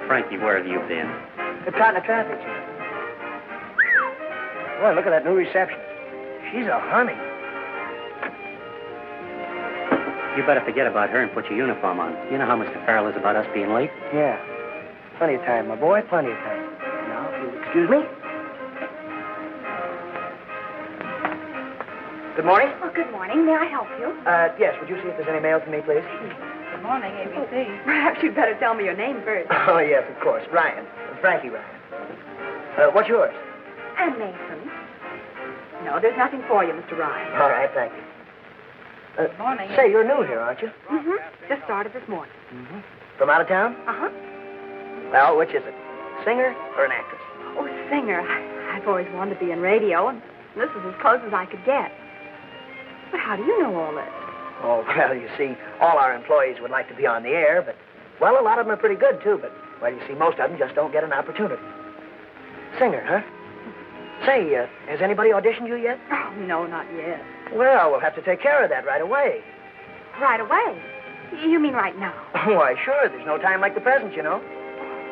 Frankie, where have you been? Caught in the traffic jam. Boy, look at that new receptionist. She's a honey. You better forget about her and put your uniform on. You know how Mr. Farrell is about us being late? Yeah. Plenty of time, my boy. Plenty of time. Now, if you'll excuse me. Good morning. Oh, good morning. May I help you? Yes. Would you see if there's any mail for me, please? Good morning, ABC. Perhaps you'd better tell me your name first. Oh, yes, of course. Ryan. Frankie Ryan. What's yours? Ann Mason. No, there's nothing for you, Mr. Ryan. All right, thank you. Good morning. Say, you're new here, aren't you? Mm-hmm. Just started this morning. Mm-hmm. From out of town? Uh-huh. Well, which is it? Singer or an actress? Oh, singer. I've always wanted to be in radio, and this is as close as I could get. But how do you know all this? Oh, well, you see, all our employees would like to be on the air, but, well, a lot of them are pretty good, too, but, well, you see, most of them just don't get an opportunity. Singer, huh? Say, has anybody auditioned you yet? Oh, no, not yet. Well, we'll have to take care of that right away. Right away? You mean right now? Why, sure, there's no time like the present, you know.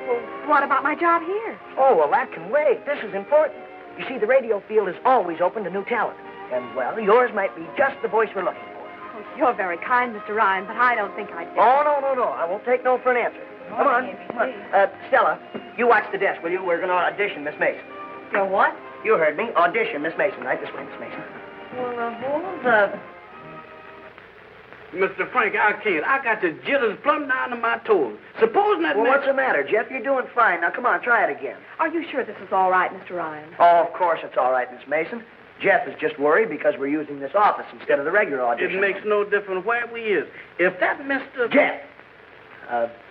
Well, what about my job here? Oh, well, that can wait. This is important. You see, the radio field is always open to new talent. And, well, yours might be just the voice we're looking for. Oh, you're very kind, Mr. Ryan, but I don't think I'd do. Oh, no. I won't take no for an answer. Come on. Stella, you watch the desk, will you? We're going to audition Miss Mason. You're what? You heard me. Audition Miss Mason. Right this way, Miss Mason. Well, hold up. Mr. Frank, I can't. I got the jitters plumb down to my toes. Supposing that... Well, what's the matter, Jeff? You're doing fine. Now, come on, try it again. Are you sure this is all right, Mr. Ryan? Oh, of course it's all right, Miss Mason. Jeff is just worried because we're using this office instead of the regular audition. It makes no difference where we is. If that Mr... Jeff!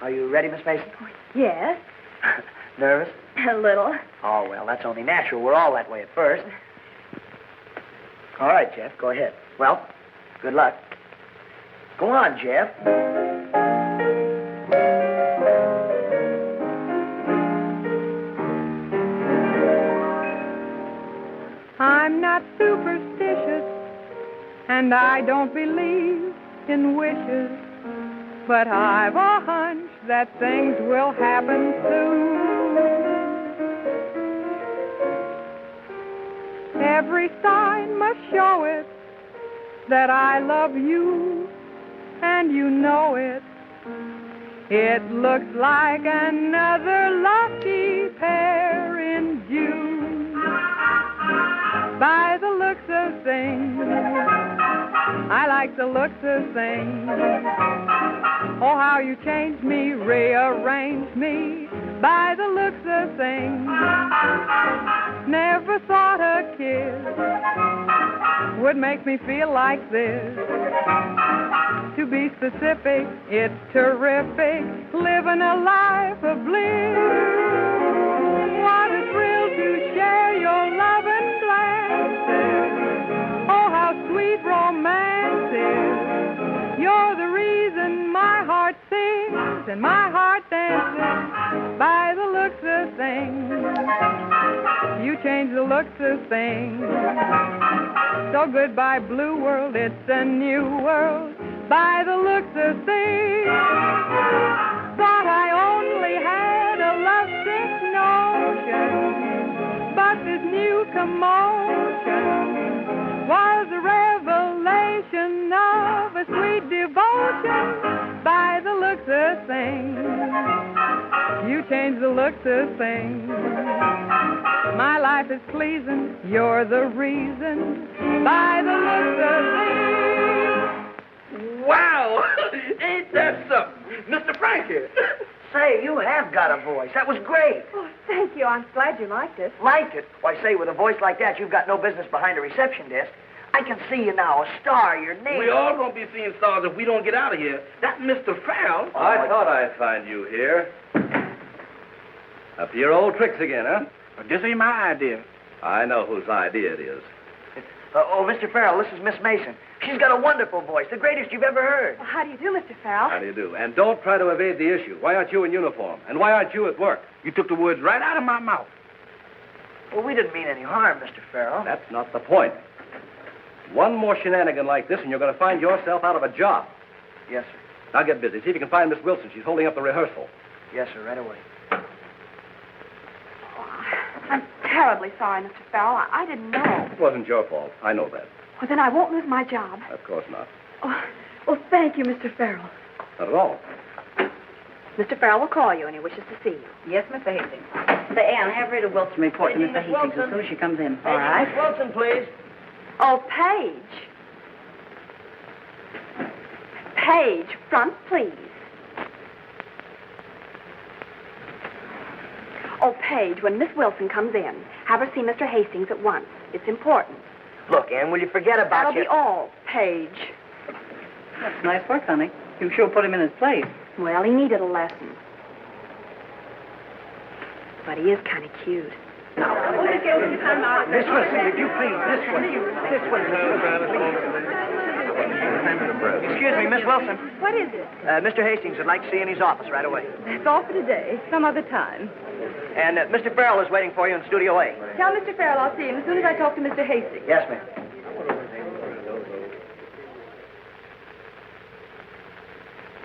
Are you ready, Miss Mason? Yes. Nervous? A little. Oh, well, that's only natural. We're all that way at first. All right, Jeff, go ahead. Well, good luck. Go on, Jeff. I'm not superstitious, and I don't believe in wishes, but I've a hunch that things will happen soon. Every sign must show it that I love you, and you know it. It looks like another lucky pair in June. By the looks of things, I like the looks of things. Oh, how you changed me, rearranged me. By the looks of things, never thought a kiss would make me feel like this. To be specific, it's terrific, living a life of bliss. What a thrill to share your love and glances. Oh, how sweet romance is. You're the reason my heart sings and my heart dances. By the looks of things, you change the looks of things. So goodbye, blue world, it's a new world. By the looks of things, thought I only had a lovesick notion, but this new commotion was a revelation of a sweet devotion. By the looks of things, you change the looks of things. My life is pleasing, you're the reason. By the looks of things. Wow! Ain't that something? Mr. Frankie! Say, you have got a voice. That was great. Oh, thank you. I'm glad you liked it. Liked it? Why, say, with a voice like that, you've got no business behind a reception desk. I can see you now, a star, your name. We all gonna be seeing stars if we don't get out of here. That Mr. Farrell... I thought I'd find you here. Up to your old tricks again, huh? But this ain't my idea. I know whose idea it is. Mr. Farrell, this is Miss Mason. She's got a wonderful voice, the greatest you've ever heard. Well, how do you do, Mr. Farrell? How do you do? And don't try to evade the issue. Why aren't you in uniform? And why aren't you at work? You took the words right out of my mouth. Well, we didn't mean any harm, Mr. Farrell. That's not the point. One more shenanigan like this, and you're going to find yourself out of a job. Yes, sir. Now get busy. See if you can find Miss Wilson. She's holding up the rehearsal. Yes, sir, right away. I'm terribly sorry, Mr. Farrell. I didn't know. It wasn't your fault. I know that. Well, then I won't lose my job. Of course not. Oh, well, thank you, Mr. Farrell. Not at all. Mr. Farrell will call you, and he wishes to see you. Yes, Mr. Hastings. Say, Anne, have Rita Wilson report to Hey, Mr. Miss Hastings Wilson. as soon as she comes in. Hey, All right? Miss Wilson, please. Oh, Paige. Paige, front, please. Oh, Paige, when Miss Wilson comes in, have her see Mr. Hastings at once. It's important. Look, Ann, will you forget about That'll your... be all, Paige. That's nice work, honey. You sure put him in his place. Well, he needed a lesson. But he is kind of cute. Miss Wilson, would you please, this way. This way, Miss Wilson. Excuse me, Miss Wilson. What is it? Mr. Hastings would like to see you in his office right away. That's all for today. Some other time. And Mr. Farrell is waiting for you in Studio A. Tell Mr. Farrell I'll see him as soon as I talk to Mr. Hastings. Yes, ma'am.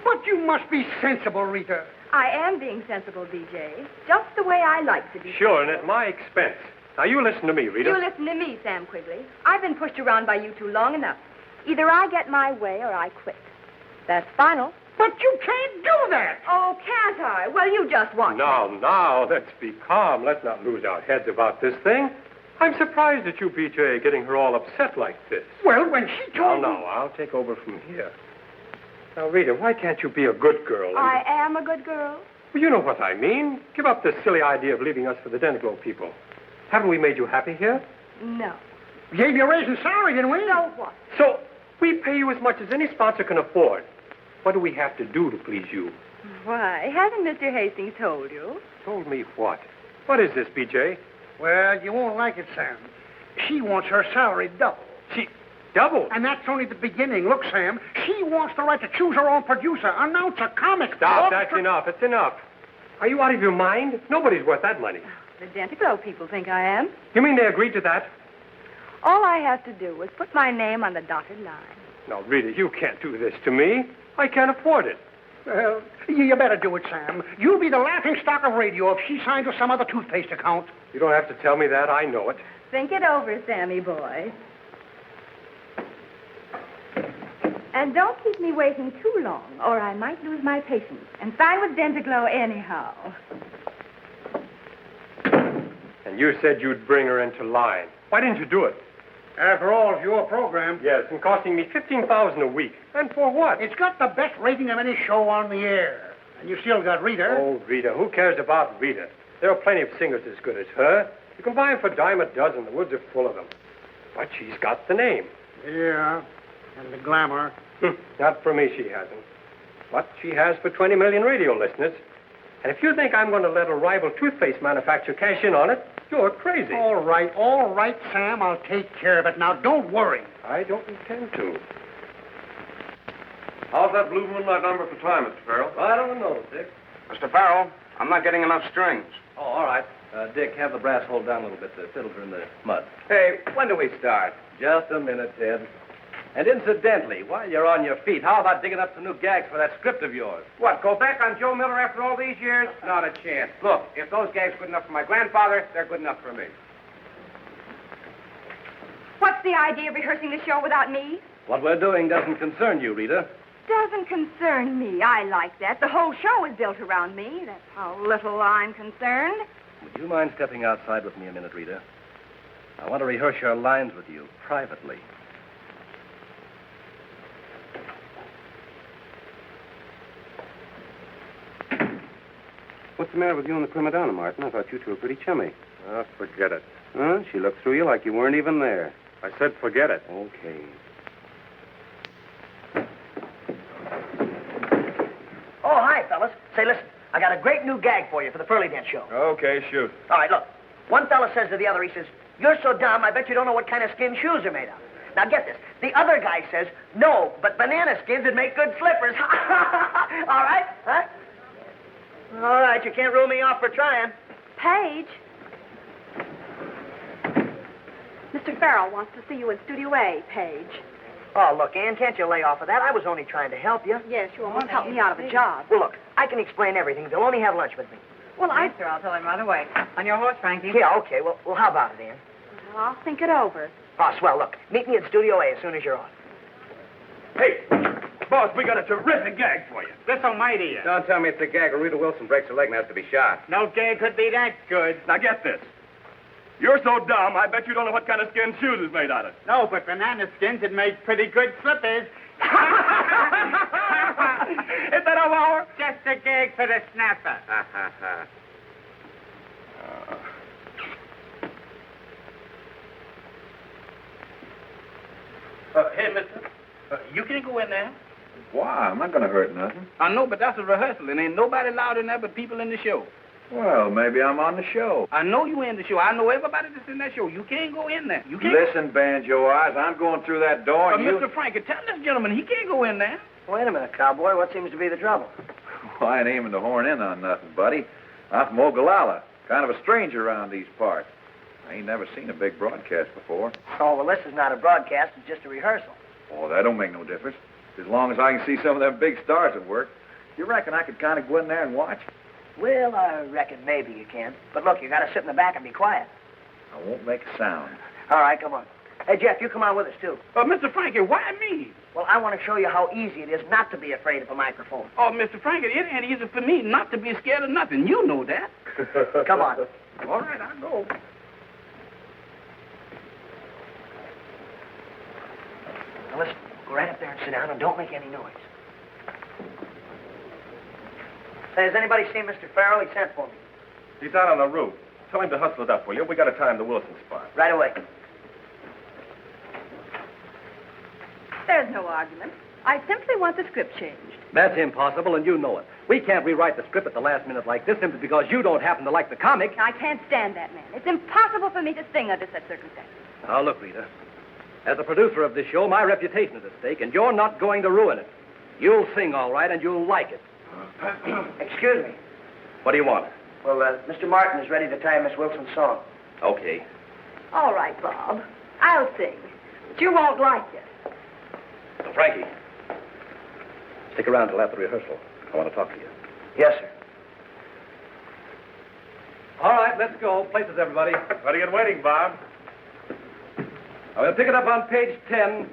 But you must be sensible, Rita. I am being sensible, DJ. Just the way I like to be. Sure, and at my expense. Now, you listen to me, Rita. You listen to me, Sam Quigley. I've been pushed around by you two long enough. Either I get my way or I quit. That's final. But you can't do that. Oh, can't I? Well, you just watch. Now, let's be calm. Let's not lose our heads about this thing. I'm surprised at you, BJ, getting her all upset like this. Well, when she told me... No, I'll take over from here. Now, Rita, why can't you be a good girl? And... I am a good girl. Well, you know what I mean. Give up this silly idea of leaving us for the Deniglow people. Haven't we made you happy here? No. Gave you a raise in salary, didn't we? So what? So, we pay you as much as any sponsor can afford. What do we have to do to please you? Why, hasn't Mr. Hastings told you? Told me what? What is this, BJ? Well, you won't like it, Sam. She wants her salary double. She doubled? And that's only the beginning. Look, Sam, she wants the right to choose her own producer, announce a comic. Stop, that's enough. It's enough. Are you out of your mind? Nobody's worth that money. The Dentiglow people think I am. You mean they agreed to that? All I have to do is put my name on the dotted line. Now, Rita, you can't do this to me. I can't afford it. Well, you better do it, Sam. You'll be the laughing stock of radio if she signs with some other toothpaste account. You don't have to tell me that. I know it. Think it over, Sammy boy. And don't keep me waiting too long, or I might lose my patience and sign with Dentiglow anyhow. And you said you'd bring her into line. Why didn't you do it? After all, it's your program. Yes, and costing me $15,000 a week. And for what? It's got the best rating of any show on the air. And you still got Rita. Oh, Rita. Who cares about Rita? There are plenty of singers as good as her. You can buy them for a dime a dozen. The woods are full of them. But she's got the name. Yeah, and the glamour. Not for me, she hasn't. But she has for 20 million radio listeners. And if you think I'm going to let a rival toothpaste manufacturer cash in on it, you're crazy. All right, Sam. I'll take care of it. Now, don't worry. I don't intend to. How's that Blue Moonlight number for time, Mr. Farrell? I don't know, Dick. Mr. Farrell, I'm not getting enough strings. Oh, all right. Dick, have the brass hold down a little bit. The fiddles are in the mud. Hey, when do we start? Just a minute, Ted. And incidentally, while you're on your feet, how about digging up some new gags for that script of yours? What, go back on Joe Miller after all these years? Not a chance. Look, if those gags are good enough for my grandfather, they're good enough for me. What's the idea of rehearsing the show without me? What we're doing doesn't concern you, Rita. Doesn't concern me. I like that. The whole show is built around me. That's how little I'm concerned. Would you mind stepping outside with me a minute, Rita? I want to rehearse your lines with you privately. What's the matter with you and the prima donna, Martin? I thought you two were pretty chummy. Oh, forget it. Huh? She looked through you like you weren't even there. I said forget it. Okay. Oh, hi, fellas. Say, listen, I got a great new gag for you for the Pearly Dent show. Okay, shoot. All right, look. One fella says to the other, he says, "You're so dumb, I bet you don't know what kind of skin shoes are made of." Now, get this. The other guy says, "No, but banana skins would make good slippers." All right? Huh? All right, you can't rule me off for trying. Paige. Mr. Farrell wants to see you in Studio A, Paige. Oh, look, Ann, can't you lay off of that? I was only trying to help you. Yes, you almost helped me out of a job. Well, look, I can explain everything. They'll only have lunch with me. Well, Yes, sir, I'll tell him right away. On your horse, Frankie. Yeah, okay. Well, how about it, Ann? I'll think it over. Oh, swell. Look, meet me at Studio A as soon as you're on. Hey, boss, we got a terrific gag for you. This almighty. Don't tell me it's a gag where Rita Wilson breaks her leg and has to be shot. No gag could be that good. Now get this. You're so dumb, I bet you don't know what kind of skin shoes is made out of. No, but banana skins would make pretty good slippers. Is that a hour? Just a gag for the snapper. Hey, mister, you can't go in there. Why? I'm not going to hurt nothing. I know, but that's a rehearsal, and ain't nobody allowed in there but people in the show. Well, maybe I'm on the show. I know you in the show. I know everybody that's in that show. You can't go in there. You can't. Listen, Banjo Eyes, I'm going through that door and Mr. Frankie, tell this gentleman he can't go in there. Wait a minute, cowboy. What seems to be the trouble? Well, I ain't aiming to horn in on nothing, buddy. I'm from Ogallala, kind of a stranger around these parts. I ain't never seen a big broadcast before. Oh, well, this is not a broadcast. It's just a rehearsal. Oh, that don't make no difference. As long as I can see some of them big stars at work. You reckon I could kind of go in there and watch? Well, I reckon maybe you can. But look, you got to sit in the back and be quiet. I won't make a sound. All right, come on. Hey, Jeff, you come on with us, too. Mr. Frankie, why me? Well, I want to show you how easy it is not to be afraid of a microphone. Oh, Mr. Frankie, it ain't easy for me not to be scared of nothing. You know that. Come on. All right, I'll go. Now, listen, go right up there and sit down and don't make any noise. Hey, has anybody seen Mr. Farrell? He sent for me. He's out on the roof. Tell him to hustle it up, will you? We got to time the Wilson spot. Right away. There's no argument. I simply want the script changed. That's impossible, and you know it. We can't rewrite the script at the last minute like this simply because you don't happen to like the comic. I can't stand that man. It's impossible for me to sing under such circumstances. Now, look, Rita. As a producer of this show, my reputation is at stake, and you're not going to ruin it. You'll sing all right, and you'll like it. Excuse me. What do you want? Well, Mr. Martin is ready to time Miss Wilson's song. Okay. All right, Bob. I'll sing. But you won't like it. So, Frankie, stick around till after rehearsal. I want to talk to you. Yes, sir. All right, let's go. Places, everybody. Ready and waiting, Bob. I'm going to pick it up on page 10.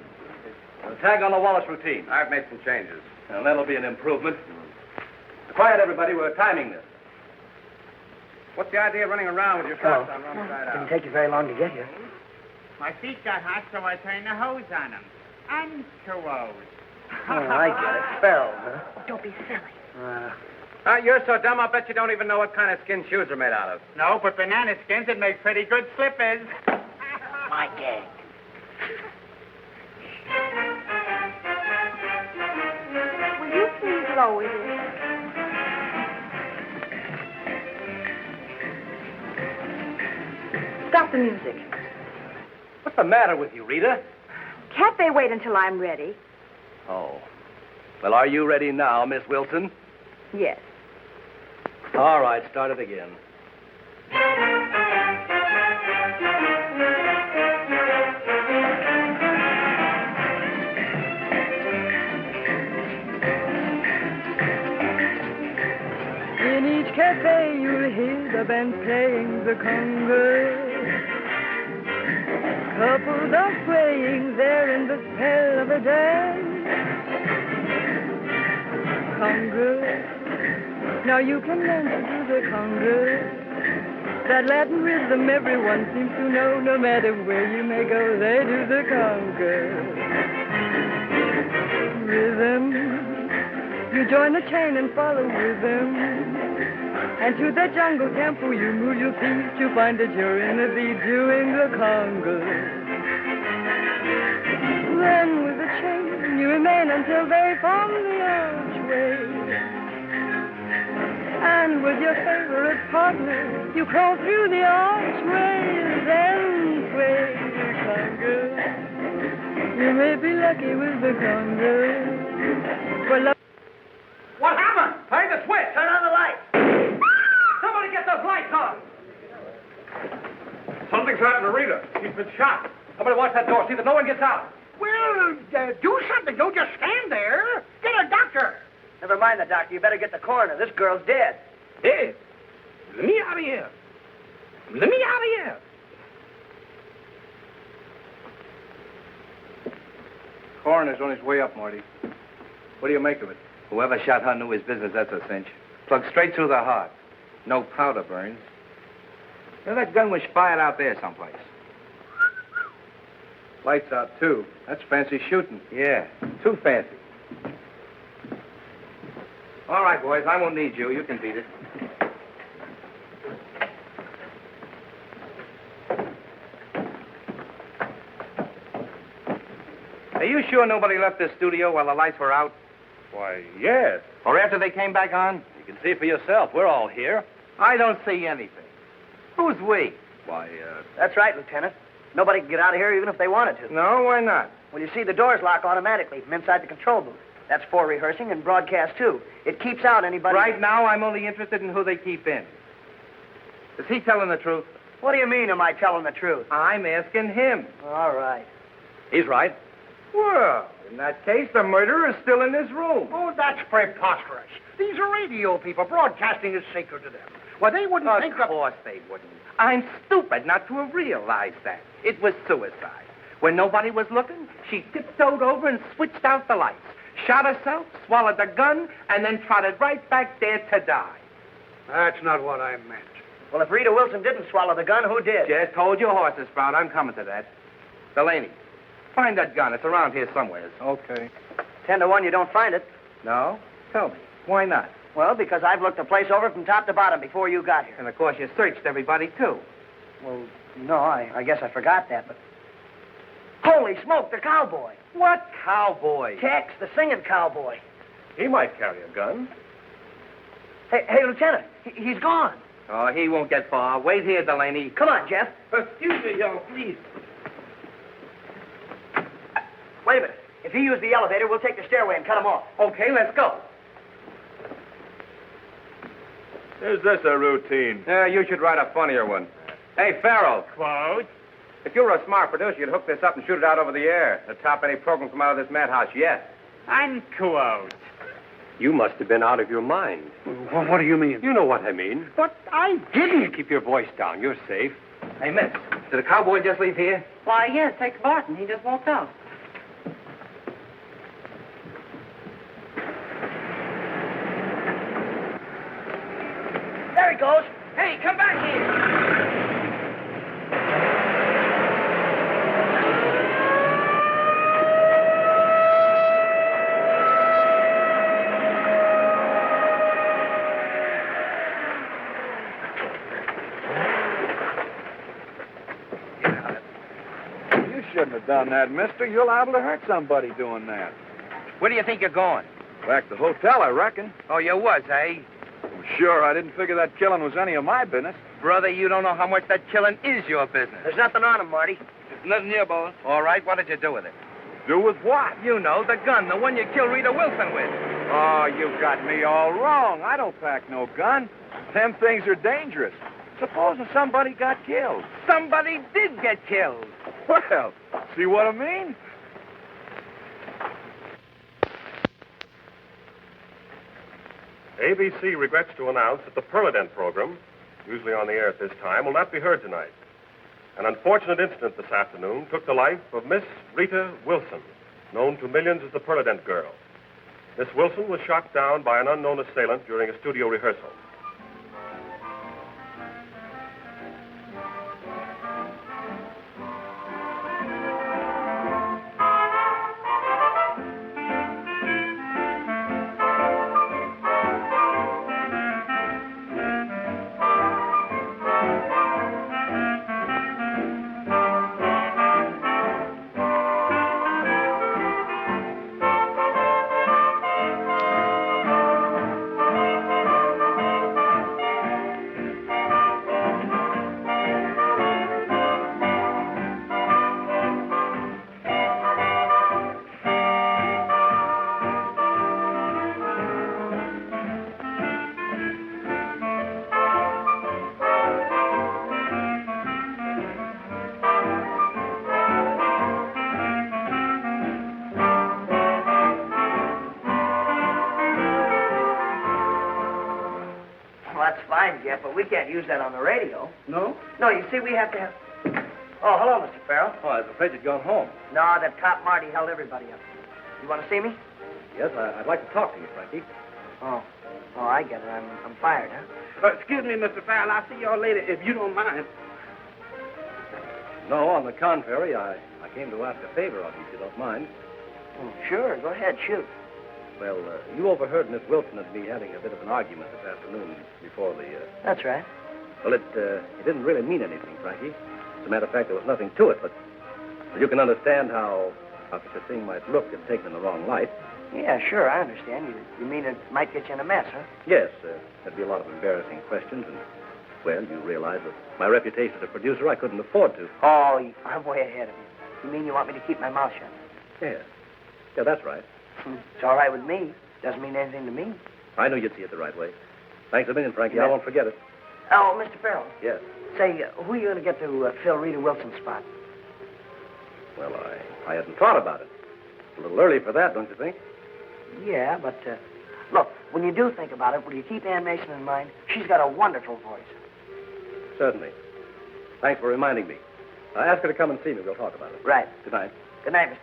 The tag on the Wallace routine. I've made some changes. And that'll be an improvement. Quiet, everybody. We're timing this. What's the idea of running around with your shorts on wrong side Didn't out? take you very long to get here. My feet got hot, so I turned the hose on them. I'm too old. Oh, I get it. Farrell, huh? Don't be silly. You're so dumb, I'll bet you don't even know what kind of skin shoes are made out of. No, but banana skins would make pretty good slippers. My gag. Will you please lower this? Stop the music. What's the matter with you, Rita? Can't they wait until I'm ready? Oh. Well, are you ready now, Miss Wilson? Yes. All right, start it again. In each cafe you'll hear the band playing the conga. Couples are swaying there in the spell of a dance. Conga. Now you can learn to do the conga. That Latin rhythm everyone seems to know. No matter where you may go, they do the conga. Rhythm. You join the chain and follow rhythm. And to the jungle tempo you move your feet. You find that you're in the beat doing the conga. Then with the chain you remain until they form the archway. with your favorite partner. You crawl through the archways and sway the conga. You may be lucky with the conga. Well, What happened? Play the switch. Turn on the light. Somebody get those lights on. Something's happened to Rita. She's been shot. Somebody watch that door. See that no one gets out. Well, do something. Don't just stand there. Get a doctor. Never mind the doctor. You better get the coroner. This girl's dead. Hey, let me out of here. Let me out of here. Coroner's on his way up, Marty. What do you make of it? Whoever shot her knew his business, that's a cinch. Plugged straight through the heart. No powder burns. Now, that gun was fired out there someplace. Lights out, too. That's fancy shooting. Yeah, too fancy. All right, boys, I won't need you. You can beat it. Are you sure nobody left this studio while the lights were out? Why, yes. Or after they came back on? You can see for yourself. We're all here. I don't see anything. Who's we? Why, That's right, Lieutenant. Nobody can get out of here even if they wanted to. No, why not? Well, you see, the doors lock automatically from inside the control booth. That's for rehearsing and broadcast, too. It keeps out anybody... Right now, I'm only interested in who they keep in. Is he telling the truth? What do you mean, am I telling the truth? I'm asking him. All right. he's right. Well, in that case, the murderer is still in this room. Oh, that's preposterous. These are radio people. Broadcasting is sacred to them. Well, they wouldn't think of... Of course they wouldn't. I'm stupid not to have realized that. It was suicide. When nobody was looking, she tiptoed over and switched out the lights, shot herself, swallowed the gun, and then trotted right back there to die. That's not what I meant. Well, if Rita Wilson didn't swallow the gun, who did? Just hold your horses, Sprout. I'm coming to that. Delaney, find that gun. It's around here somewhere. Okay. 10 to 1, you don't find it. No? Tell me. Why not? Well, because I've looked the place over from top to bottom before you got here. And, of course, you searched everybody, too. Well, no, I guess I forgot that, but... Holy smoke, the cowboy. What cowboy? Tex, the singing cowboy. He might carry a gun. Hey, Lieutenant, he's gone. Oh, he won't get far. Wait here, Delaney. Come on, Jeff. Excuse me, young, please. Wait a minute. If he used the elevator, we'll take the stairway and cut him off. Okay, let's go. Is this a routine? Yeah, you should write a funnier one. Hey, Farrell. Quote? If you were a smart producer, you'd hook this up and shoot it out over the air. To top any program from out of this madhouse yet. Unquote. You must have been out of your mind. What do you mean? You know what I mean. But I didn't. Keep your voice down. You're safe. Hey, miss, did the cowboy just leave here? Why, yes, Tex Barton. He just walked out. There he goes. Hey, come back here. You shouldn't have done that, mister. You're liable to hurt somebody doing that. Where do you think you're going? Back to the hotel, I reckon. Oh, you was, eh? Sure, I didn't figure that killing was any of my business. Brother, you don't know how much that killing is your business. There's nothing on him, Marty. There's nothing here, boss. All right, what did you do with it? Do with what? You know, the gun, the one you killed Rita Wilson with. Oh, you got me all wrong. I don't pack no gun. Them things are dangerous. Supposing somebody got killed. Somebody did get killed. Well, see what I mean? ABC regrets to announce that the Permanent program, usually on the air at this time, will not be heard tonight. An unfortunate incident this afternoon took the life of Miss Rita Wilson, known to millions as the Permanent Girl. Miss Wilson was shot down by an unknown assailant during a studio rehearsal. fine, Jeff, but we can't use that on the radio. No? No, you see, we have to have... Oh, hello, Mr. Farrell. Oh, I was afraid you'd gone home. No, that cop Marty held everybody up. You want to see me? Yes, I'd like to talk to you, Frankie. Oh, I get it. I'm fired, huh? Excuse me, Mr. Farrell. I'll see y'all later if you don't mind. No, on the contrary, I came to ask a favor of you, if you don't mind. Oh, sure. Go ahead, shoot. Well, you overheard Miss Wilson and me having a bit of an argument this afternoon before the... That's right. Well, it didn't really mean anything, Frankie. As a matter of fact, there was nothing to it, but you can understand how such a thing might look if taken in the wrong light. Yeah, sure, I understand. You mean it might get you in a mess, huh? Yes, there'd be a lot of embarrassing questions, and, well, you realize that my reputation as a producer I couldn't afford to. Oh, I'm way ahead of you. You mean you want me to keep my mouth shut? Yeah. Yeah, that's right. It's all right with me. Doesn't mean anything to me. I knew you'd see it the right way. Thanks a million, Frankie. Yeah. I won't forget it. Oh, Mr. Farrell. Yes. Say, who are you going to get to fill Rita Wilson's spot? Well, I hadn't thought about it. It's a little early for that, don't you think? Yeah, but, look, when you do think about it, will you keep Ann Mason in mind? She's got a wonderful voice. Certainly. Thanks for reminding me. Ask her to come and see me. We'll talk about it. Right. Good night. Good night, Mr.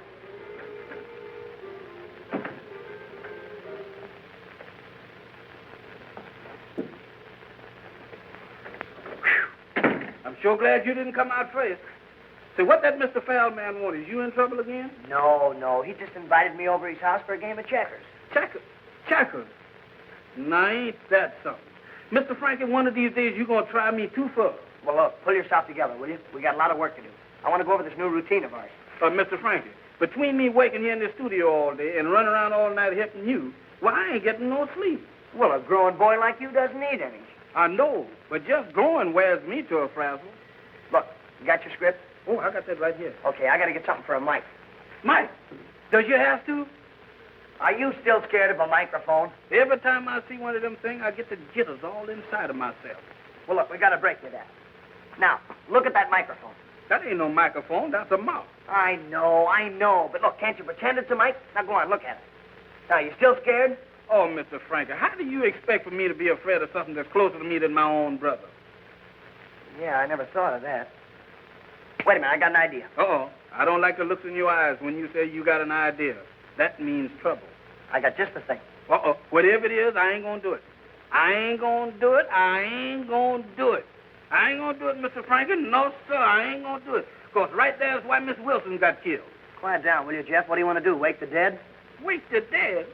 I'm sure glad you didn't come out first. Say, what that Mr. Farrell man want? Is you in trouble again? No. He just invited me over his house for a game of checkers. Checkers? Now, ain't that something? Mr. Frankie, one of these days you're going to try me too far. Well, look, pull yourself together, will you? We got a lot of work to do. I want to go over this new routine of ours. Mr. Frankie, between me working here in the studio all day and running around all night helping you, well, I ain't getting no sleep. Well, a growing boy like you doesn't need any. I know, but just growing wears me to a frazzle. Look, you got your script? Oh, I got that right here. Okay, I got to get something for a mic. Mike, does you have to? Are you still scared of a microphone? Every time I see one of them things, I get the jitters all inside of myself. Well, look, we got to break you that. Now, look at that microphone. That ain't no microphone. That's a mouth. I know. But look, can't you pretend it's a mic? Now, go on, look at it. Now, you still scared? Oh, Mr. Frankie, how do you expect for me to be afraid of something that's closer to me than my own brother? Yeah, I never thought of that. Wait a minute, I got an idea. Uh-oh. I don't like the looks in your eyes when you say you got an idea. That means trouble. I got just the thing. Uh-oh. Whatever it is, I ain't gonna do it. I ain't gonna do it, Mr. Frankie. No, sir, I ain't gonna do it. Because right there's why Miss Wilson got killed. Quiet down, will you, Jeff? What do you want to do, wake the dead? Wake the dead?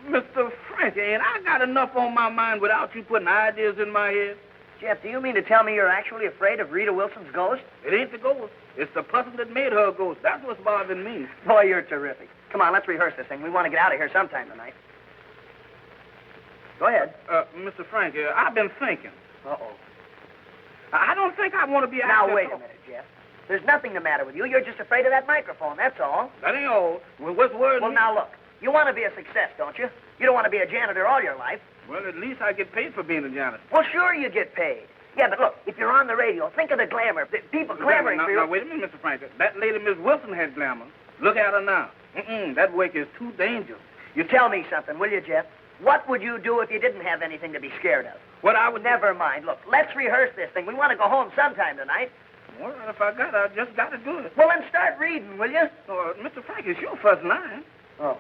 Mr. Frankie, ain't I got enough on my mind without you putting ideas in my head? Jeff, do you mean to tell me you're actually afraid of Rita Wilson's ghost? It ain't the ghost. It's the person that made her a ghost. That's what's bothering me. Boy, you're terrific. Come on, let's rehearse this thing. We want to get out of here sometime tonight. Go ahead. Mr. Frankie, I've been thinking. Uh-oh. I don't think I want to be... Now, wait a minute, Jeff. There's nothing the matter with you. You're just afraid of that microphone, that's all. That ain't all. Well, what's worrying me? Well, now, look. You want to be a success, don't you? You don't want to be a janitor all your life. Well, at least I get paid for being a janitor. Well, sure you get paid. Yeah, but look, if you're on the radio, think of the glamour. The people clamoring for you. Now, wait a minute, Mr. Frankie. That lady, Miss Wilson, had glamour. Look at her now. That work is too dangerous. You tell me something, will you, Jeff? What would you do if you didn't have anything to be scared of? What I would... Never mind. Look, let's rehearse this thing. We want to go home sometime tonight. All right, if I just got to do it. Well, then start reading, will you? Oh, Mr. Frankie, it's your first line. Oh.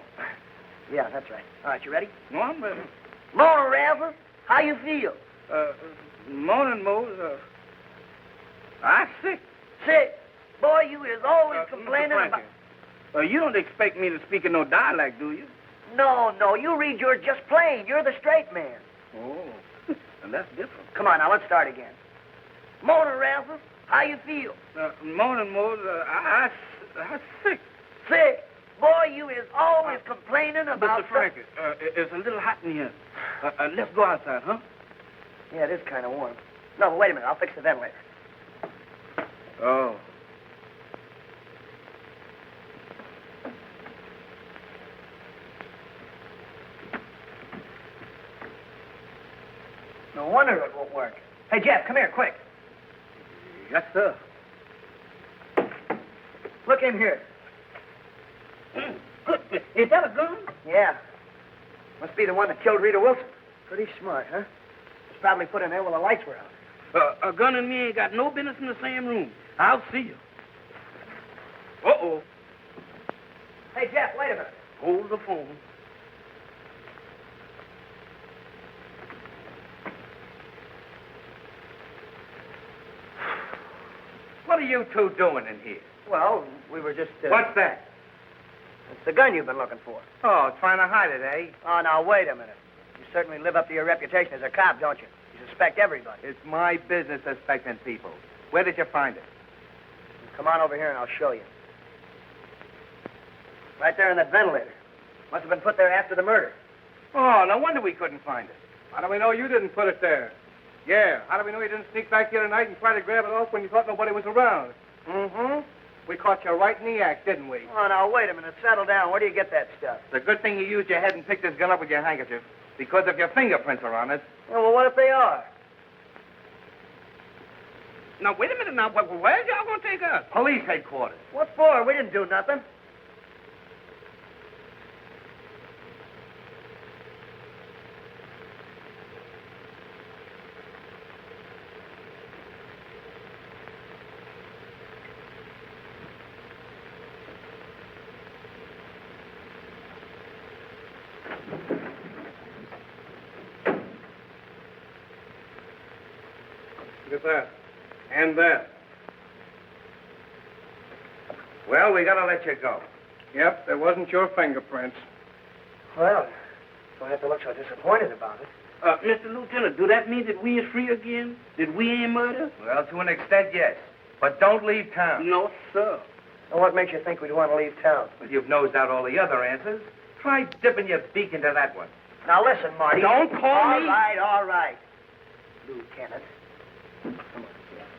Yeah, that's right. All right, you ready? No, I'm ready. Morning, Razzle. How you feel? Morning, Mose. I'm sick. Sick? Boy, you is always complaining about... You don't expect me to speak in no dialect, do you? No. You read yours just plain. You're the straight man. Oh, and that's different. Come on, now, let's start again. Morning, Razzle. How you feel? Morning, Mose. I'm sick. Sick? Boy, you is always complaining about... Mr. Frankie, it's a little hot in here. Let's go outside, huh? Yeah, it is kind of warm. No, but wait a minute. I'll fix the ventilator. Oh. No wonder it won't work. Hey, Jeff, come here, quick. Yes, sir. Look in here. Good. Is that a gun? Yeah. Must be the one that killed Rita Wilson. Pretty smart, huh? It's probably put in there while the lights were out. A gun and me ain't got no business in the same room. I'll see you. Uh-oh. Hey, Jeff, wait a minute. Hold the phone. What are you two doing in here? Well, we were just... What's that? It's the gun you've been looking for. Oh, trying to hide it, eh? Oh, now, wait a minute. You certainly live up to your reputation as a cop, don't you? You suspect everybody. It's my business suspecting people. Where did you find it? Come on over here and I'll show you. Right there in that ventilator. Must have been put there after the murder. Oh, no wonder we couldn't find it. How do we know you didn't put it there? Yeah, how do we know you didn't sneak back here tonight and try to grab it off when you thought nobody was around? Mm-hmm. We caught you right in the act, didn't we? Oh, now, wait a minute. Settle down. Where do you get that stuff? It's a good thing you used your head and picked this gun up with your handkerchief. Because if your fingerprints are on it... Well, what if they are? Now, wait a minute now. Where's y'all going to take us? Police headquarters. What for? We didn't do nothing. Look at that. And that. Well, we gotta let you go. Yep, there wasn't your fingerprints. Well, don't have to look so disappointed about it. Mr. Lieutenant, do that mean that we is free again? That we ain't murder? Well, to an extent, yes. But don't leave town. No, sir. And what makes you think we'd want to leave town? Well, you've nosed out all the other answers. Try dipping your beak into that one. Now, listen, Marty. Don't call me. All right. Lieutenant. Come on, Jeff.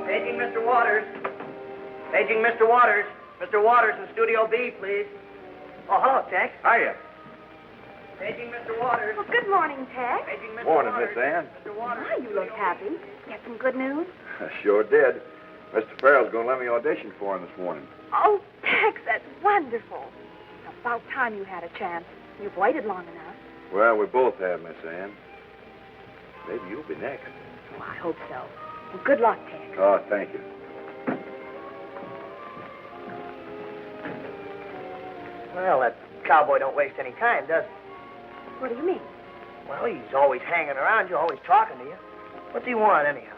Paging Mr. Waters. Paging Mr. Waters. Mr. Waters in Studio B, please. Oh, hello, Tex. Hiya. Paging Mr. Waters. Well, good morning, Tex. Paging Mr. Morning, Waters. Miss Ann. Mr. Waters. Why, you look happy. Get some good news? I sure did. Mr. Farrell's going to let me audition for him this morning. Oh, Tex, that's wonderful. It's about time you had a chance. You've waited long enough. Well, we both have, Miss Ann. Maybe you'll be next. Oh, I hope so. Well, good luck, Tex. Oh, thank you. Well, that cowboy don't waste any time, does he? What do you mean? Well, he's always hanging around you, always talking to you. What's he want, anyhow?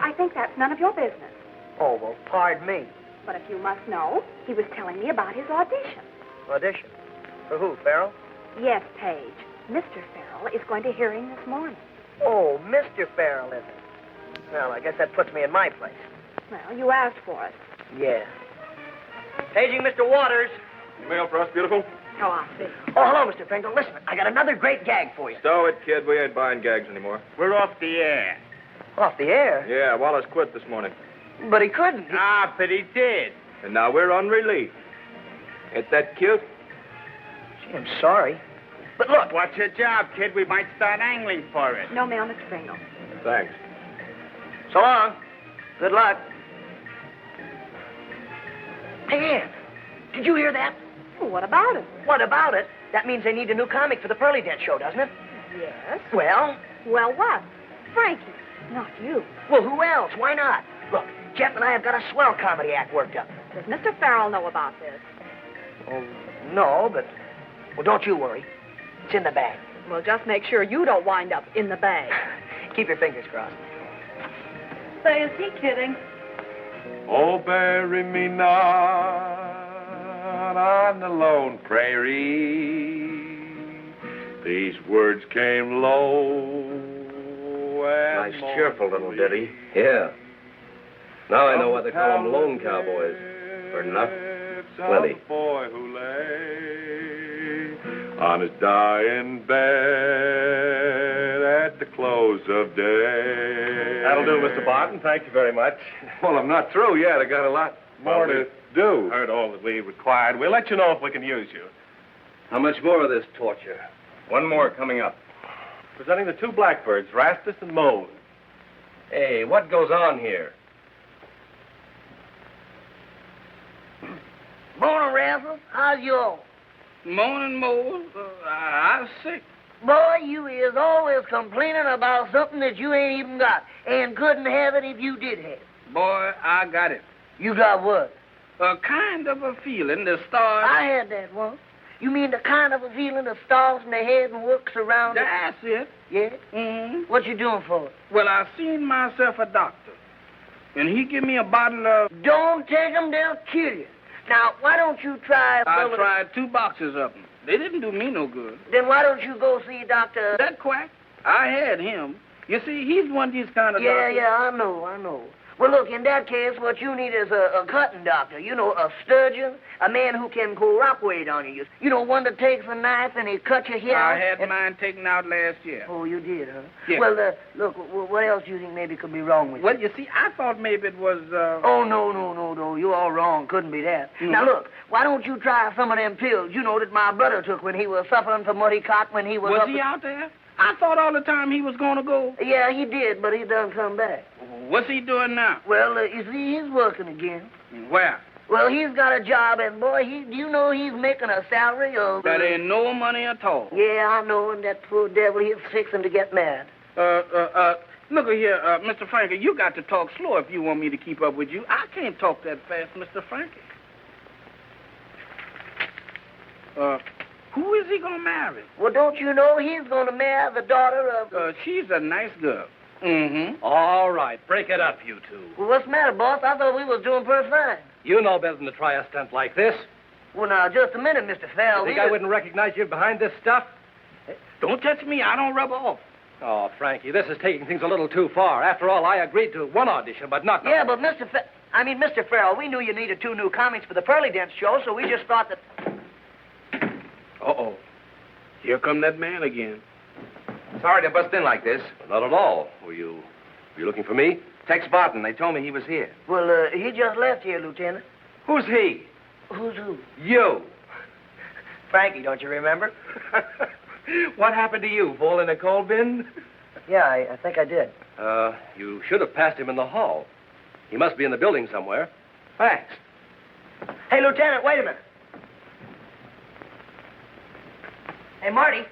I think that's none of your business. Oh, well, pardon me. But if you must know, he was telling me about his audition. Audition? For who, Farrell? Yes, Paige. Mr. Farrell is going to hear him this morning. Oh, Mr. Farrell, is it? Well, I guess that puts me in my place. Well, you asked for it. Yeah. Paging Mr. Waters. Mail for us, beautiful? Oh, I see. Oh, hello, Mr. Pringle. Listen, I got another great gag for you. Stow it, kid. We ain't buying gags anymore. We're off the air. Off the air? Yeah, Wallace quit this morning. But he couldn't. Ah, but he did. And now we're on relief. Ain't that cute? Gee, I'm sorry. But look. What's your job, kid? We might start angling for it. No mail, Mr. Pringle. Thanks. So long. Good luck. Hey, Ann, did you hear that? Well, what about it? What about it? That means they need a new comic for the Pearly Dent show, doesn't it? Yes. Well? Well, what? Frankie. Not you. Well, who else? Why not? Look, Jeff and I have got a swell comedy act worked up. Does Mr. Farrell know about this? Oh, no, but... Well, don't you worry. It's in the bag. Well, just make sure you don't wind up in the bag. Keep your fingers crossed. Say, is he kidding? Oh, bury me not on the lone prairie. These words came low and Nice, cheerful little ditty. Yeah. Now I know why they call them lone cowboys. For enough, plenty. The boy who lay on his dying bed at the close of day. That'll do, Mr. Barton. Thank you very much. Well, I'm not through yet. I got a lot more to do. Heard all that we required. We'll let you know if we can use you. How much more of this torture? One more coming up. Presenting the two blackbirds, Rastus and Moan. Hey, what goes on here? Morning, Razzle. How's you? Morning, Mose. I'm sick. Boy, you is always complaining about something that you ain't even got and couldn't have it if you did have it. Boy, I got it. You got what? A kind of a feeling the stars... I had that once. You mean the kind of a feeling the stars in the head and works around it? That's it. Yeah? Mm-hmm. What you doing for it? Well, I seen myself a doctor, and he give me a bottle of... Don't take 'em, they'll kill you. Now, why don't you try... I tried 2 boxes of them. They didn't do me no good. Then why don't you go see Dr... That quack, I had him. You see, he's one of these kind of doctors. Yeah, I know. Well, look, in that case, what you need is a cutting doctor. You know, a surgeon, a man who can cooperate on you. You know, one that takes a knife and he cuts your hair out. I had mine taken out last year. Oh, you did, huh? Yeah. Well, look, what else do you think maybe could be wrong with you? Well, you see, I thought maybe it was, Oh, no. You're all wrong. Couldn't be that. Mm. Now, look, why don't you try some of them pills, you know, that my brother took when he was suffering from what he caught when he was Was he out there? I thought all the time he was going to go. Yeah, he did, but he done come back. What's he doing now? Well, you see, he's working again. Where? Well, he's got a job, and boy, you know he's making a salary of... That ain't no money at all. Yeah, I know, and that poor devil, he's fixing to get mad. Look here, Mr. Frankie, you got to talk slow if you want me to keep up with you. I can't talk that fast, Mr. Frankie. Who is he going to marry? Well, don't you know he's going to marry the daughter of... She's a nice girl. Mm-hmm. All right, break it up, you two. Well, what's the matter, boss? I thought we was doing pretty fine. You know better than to try a stunt like this. Well, now, just a minute, Mr. Fell. You think I wouldn't recognize you behind this stuff? Don't touch me. I don't rub off. Oh, Frankie, this is taking things a little too far. After all, I agreed to one audition, but not... Yeah, but Mr. Farrell, we knew you needed 2 new comics for the Pearly Dent show, so we just thought that... Uh-oh. Here come that man again. Sorry to bust in like this. Not at all. Were you looking for me? Tex Barton, they told me he was here. Well, he just left here, Lieutenant. Who's he? Who's who? You. Frankie, don't you remember? What happened to you? Fall in a coal bin? Yeah, I think I did. You should have passed him in the hall. He must be in the building somewhere. Thanks. Hey, Lieutenant, wait a minute. Hey, Marty.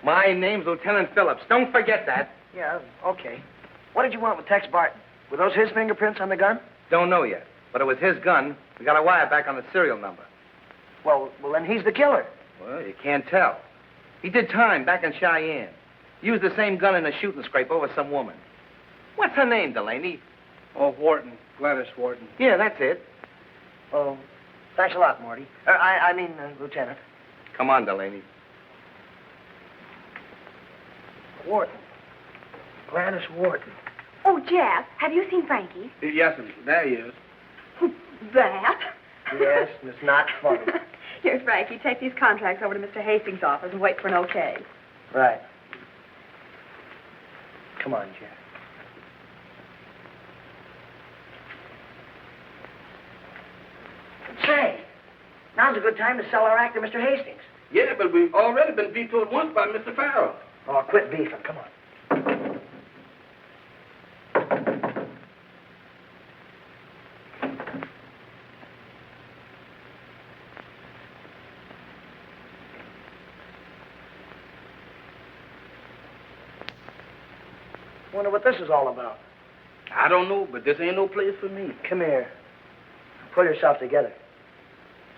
My name's Lieutenant Phillips. Don't forget that. Yeah, okay. What did you want with Tex Barton? Were those his fingerprints on the gun? Don't know yet, but it was his gun. We got a wire back on the serial number. Well, then he's the killer. Well, you can't tell. He did time back in Cheyenne. Used the same gun in a shooting scrape over some woman. What's her name, Delaney? Oh, Wharton. Gladys Wharton. Yeah, that's it. Oh, thanks a lot, Marty. Lieutenant. Come on, Delaney. Wharton. Gladys Wharton. Oh, Jeff, have you seen Frankie? Yes, sir. There he is. That? Yes, and it's not funny. Here, Frankie, take these contracts over to Mr. Hastings' office and wait for an okay. Right. Come on, Jeff. Say, now's a good time to sell our act to Mr. Hastings. Yeah, but we've already been vetoed once by Mr. Farrell. Oh, quit beefing. Come on. Wonder what this is all about. I don't know, but this ain't no place for me. Come here. Pull yourself together.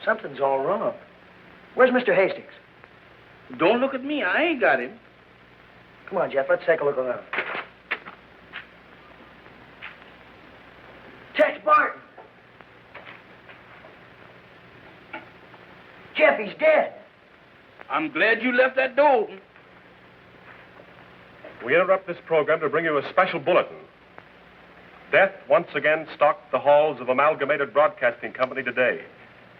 Something's all wrong. Where's Mr. Hastings? Don't look at me. I ain't got him. Come on, Jeff. Let's take a look around. Tex Barton. Jeff, he's dead. I'm glad you left that door open. We interrupt this program to bring you a special bulletin. Death once again stalked the halls of Amalgamated Broadcasting Company today,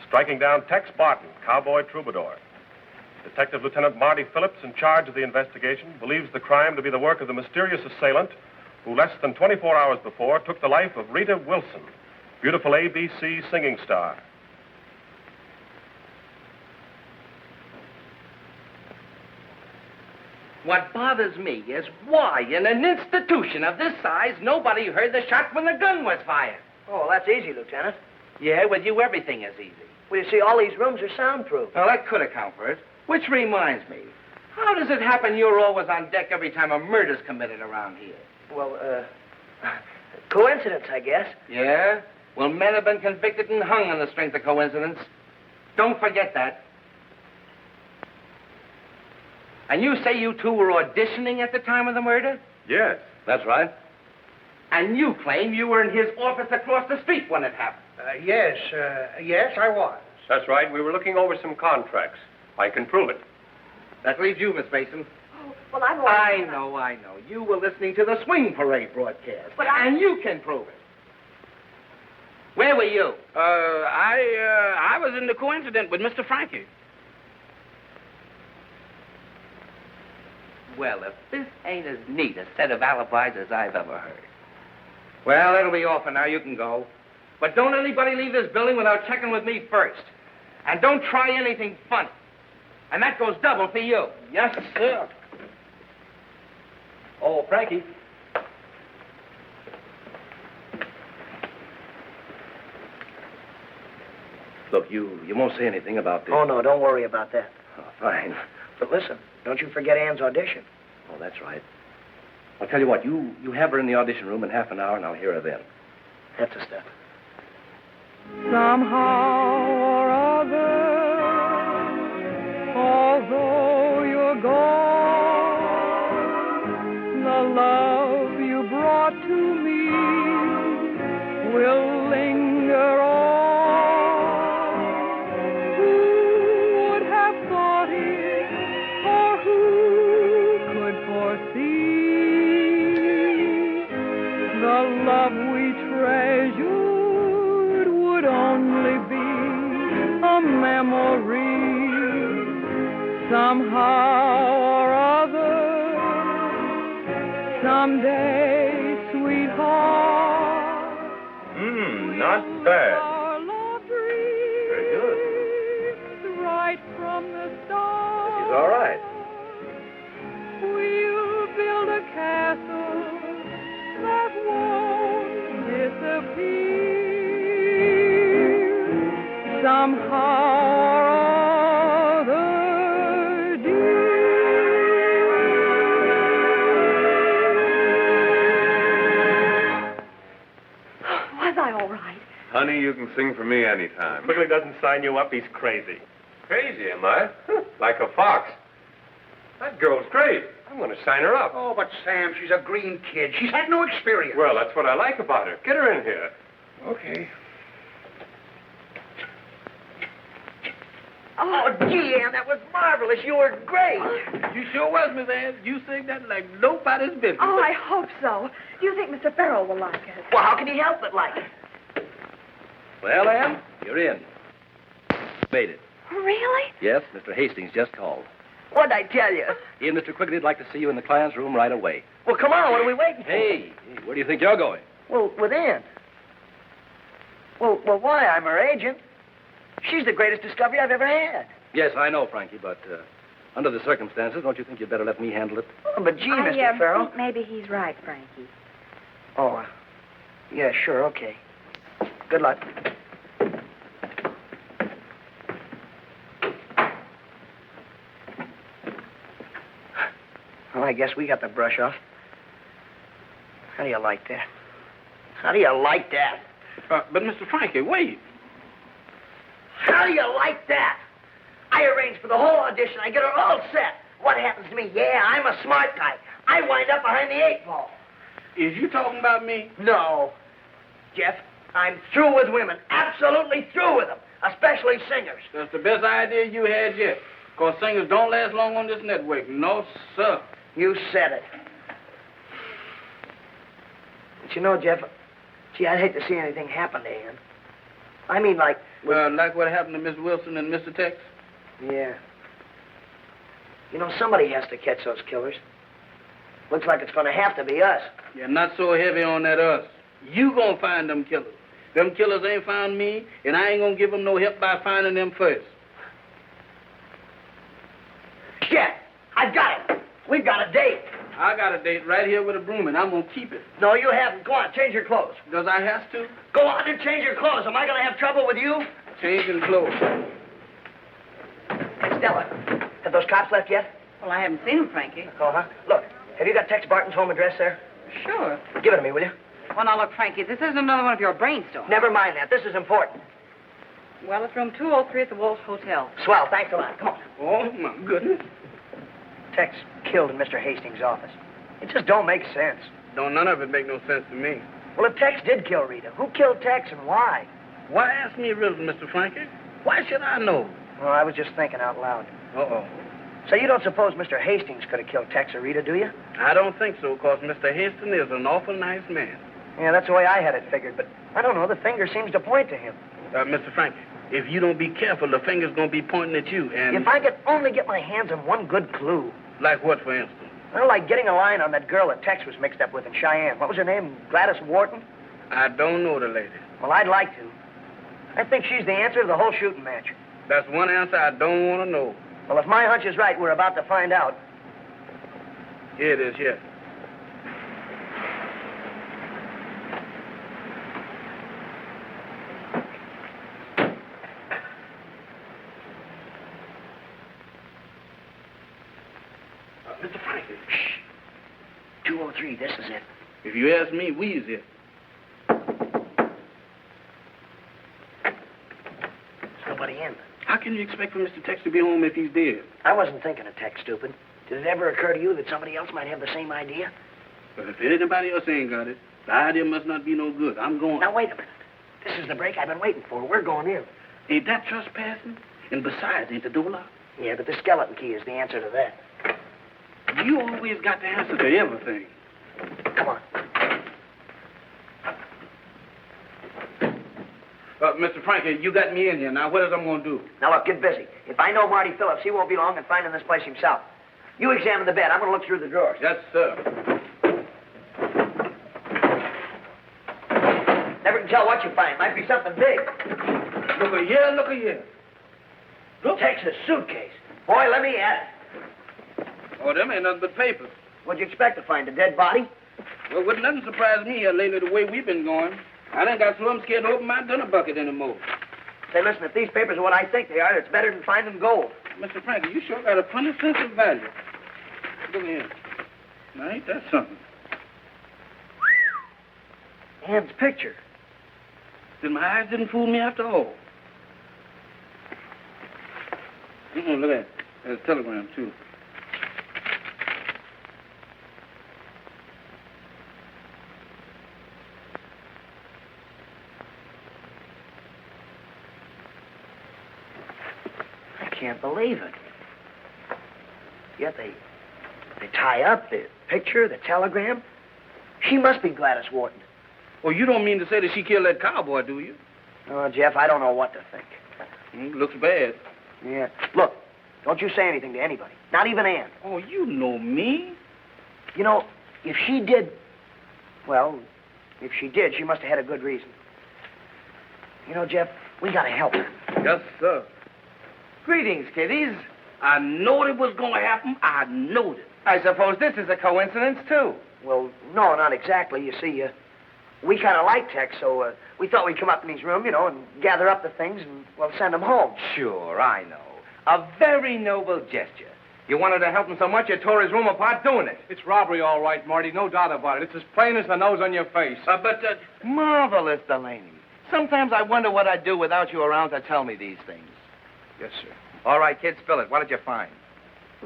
striking down Tex Barton, cowboy troubadour. Detective Lieutenant Marty Phillips, in charge of the investigation, believes the crime to be the work of the mysterious assailant who less than 24 hours before took the life of Rita Wilson, beautiful ABC singing star. What bothers me is why, in an institution of this size, nobody heard the shot when the gun was fired. Oh, that's easy, Lieutenant. Yeah, with you, everything is easy. Well, you see, all these rooms are soundproof. Well, that could account for it. Which reminds me, how does it happen you're always on deck every time a murder's committed around here? Well, coincidence, I guess. Yeah? Well, men have been convicted and hung on the strength of coincidence. Don't forget that. And you say you two were auditioning at the time of the murder? Yes. That's right. And you claim you were in his office across the street when it happened. Yes, I was. That's right. We were looking over some contracts. I can prove it. That leaves you, Miss Mason. Oh, well, I've I know. You were listening to the Swing Parade broadcast. But And you can prove it. Where were you? I was in the coincident with Mr. Frankie. Well, if this ain't as neat a set of alibis as I've ever heard. Well, it'll be all for now. You can go. But don't anybody leave this building without checking with me first. And don't try anything funny. And that goes double for you. Yes, sir. Oh, Frankie. Look, you won't say anything about this. Oh, no, don't worry about that. Oh, fine. But listen, don't you forget Ann's audition. Oh, that's right. I'll tell you what, you have her in the audition room in half an hour, and I'll hear her then. That's the stuff. Somehow or other, although you're gone, the love you brought to me will linger on. Who would have thought it, or who could foresee the love we treasured would only be a memory. Somehow or other, someday, sweetheart. Not bad. Our love Very good. dreams right from the start. She's all right. We'll build a castle that won't disappear. Somehow or other, Was I all right? Honey, you can sing for me anytime. Quigley doesn't sign you up, he's crazy. Crazy, am I? Like a fox. That girl's great. I'm going to sign her up. Oh, but Sam, she's a green kid. She's had no experience. Well, that's what I like about her. Get her in here. Okay. Oh, gee, Ann, that was marvelous. You were great. You sure was, Miss Ann. You sang that like nobody's business. Oh, I hope so. Do you think Mr. Farrell will like it? Well, how can he help but like it? Well, Ann, you're in. Made it. Really? Yes, Mr. Hastings just called. What'd I tell you? He and Mr. Quigley'd like to see you in the client's room right away. Well, come on. What are we waiting for? Hey, where do you think you're going? Well, with Ann. Well, why? I'm her agent. She's the greatest discovery I've ever had. Yes, I know, Frankie, but under the circumstances, don't you think you'd better let me handle it? Oh, but gee, Mr. Farrell. think maybe he's right, Frankie. Oh, yeah, sure, okay. Good luck. Well, I guess we got the brush off. How do you like that? How do you like that? But Mr. Frankie, wait. How do you like that? I arranged for the whole audition. I get her all set. What happens to me? Yeah, I'm a smart guy. I wind up behind the 8 ball. Is you talking about me? No. Jeff, I'm through with women. Absolutely through with them. Especially singers. That's the best idea you had yet. Because singers don't last long on this network. No, sir. You said it. But you know, Jeff, gee, I'd hate to see anything happen to Ann. I mean, like... like what happened to Miss Wilson and Mr. Tex? Yeah. You know, somebody has to catch those killers. Looks like it's going to have to be us. Yeah, not so heavy on that us. You gonna find them killers. Them killers ain't found me, and I ain't gonna give them no help by finding them first. Jeff, I've got it. We've got a date. I got a date right here with a broom, and I'm going to keep it. No, you haven't. Go on, change your clothes. Does I have to? Go on and change your clothes. Am I going to have trouble with you? Changing clothes. Hey, Stella, have those cops left yet? Well, I haven't seen him, Frankie. Oh, huh? Look, have you got Tex Barton's home address there? Sure. Give it to me, will you? Well, now, look, Frankie, this isn't another one of your brainstorms. Never mind that. This is important. Well, it's room 203 at the Walsh Hotel. Swell. Thanks a lot. Come on. Oh, my goodness. Tex killed in Mr. Hastings' office. It just don't make sense. Don't none of it make no sense to me. Well, if Tex did kill Rita, who killed Tex and why? Why ask me a riddle, Mr. Frankie? Why should I know? Well, I was just thinking out loud. Uh-oh. So you don't suppose Mr. Hastings could have killed Tex or Rita, do you? I don't think so, because Mr. Hastings is an awful nice man. Yeah, that's the way I had it figured, but I don't know. The finger seems to point to him. Mr. Frankie, if you don't be careful, the finger's going to be pointing at you, and... If I could only get my hands on one good clue. Like what, for instance? Well, like getting a line on that girl that Tex was mixed up with in Cheyenne. What was her name? Gladys Wharton? I don't know the lady. Well, I'd like to. I think she's the answer to the whole shooting match. That's one answer I don't want to know. Well, if my hunch is right, we're about to find out. Here it is, yes. Mr. Frankie. Shh. 203, this is it. If you ask me, we's it. There's nobody in. How can you expect for Mr. Tex to be home if he's dead? I wasn't thinking of Tex, stupid. Did it ever occur to you that somebody else might have the same idea? But if anybody else ain't got it, the idea must not be no good. I'm going. Now, wait a minute. This is the break I've been waiting for. We're going in. Ain't that trespassing? And besides, ain't the door locked? Yeah, but the skeleton key is the answer to that. You always got the answer to everything. Come on. Mr. Frankie, you got me in here. Now, what is I'm going to do? Now, look, get busy. If I know Marty Phillips, he won't be long in finding this place himself. You examine the bed. I'm going to look through the drawers. Yes, sir. Never can tell what you find. Might be something big. Look a here, look a here. Look. Texas suitcase. Boy, let me at it. Oh, them ain't nothing but papers. What'd you expect to find? A dead body? Well, wouldn't nothing surprise me here lately the way we've been going. I done got so I'm scared to open my dinner bucket anymore. Say, listen, if these papers are what I think they are, it's better than finding gold. Mr. Frankie, you sure got a funny sense of value. Look here. Now, ain't that something? Ann's picture. Then my eyes didn't fool me after all. Look at that. There's a telegram, too. I can't believe it. Yet they tie up the picture, the telegram. She must be Gladys Wharton. Well, you don't mean to say that she killed that cowboy, do you? Oh, Jeff, I don't know what to think. Looks bad. Yeah. Look, don't you say anything to anybody. Not even Ann. Oh, you know me. You know, if she did... Well, if she did, she must have had a good reason. You know, Jeff, we gotta help her. Yes, sir. Greetings, kiddies. I knowed it was going to happen. I knowed it. I suppose this is a coincidence, too. Well, no, not exactly. You see, we kind of like Tex, so we thought we'd come up in his room, you know, and gather up the things and, well, send him home. Sure, I know. A very noble gesture. You wanted to help him so much you tore his room apart doing it. It's robbery, all right, Marty. No doubt about it. It's as plain as the nose on your face. Marvelous, Delaney. Sometimes I wonder what I'd do without you around to tell me these things. Yes, sir. All right, kid, spill it. What did you find?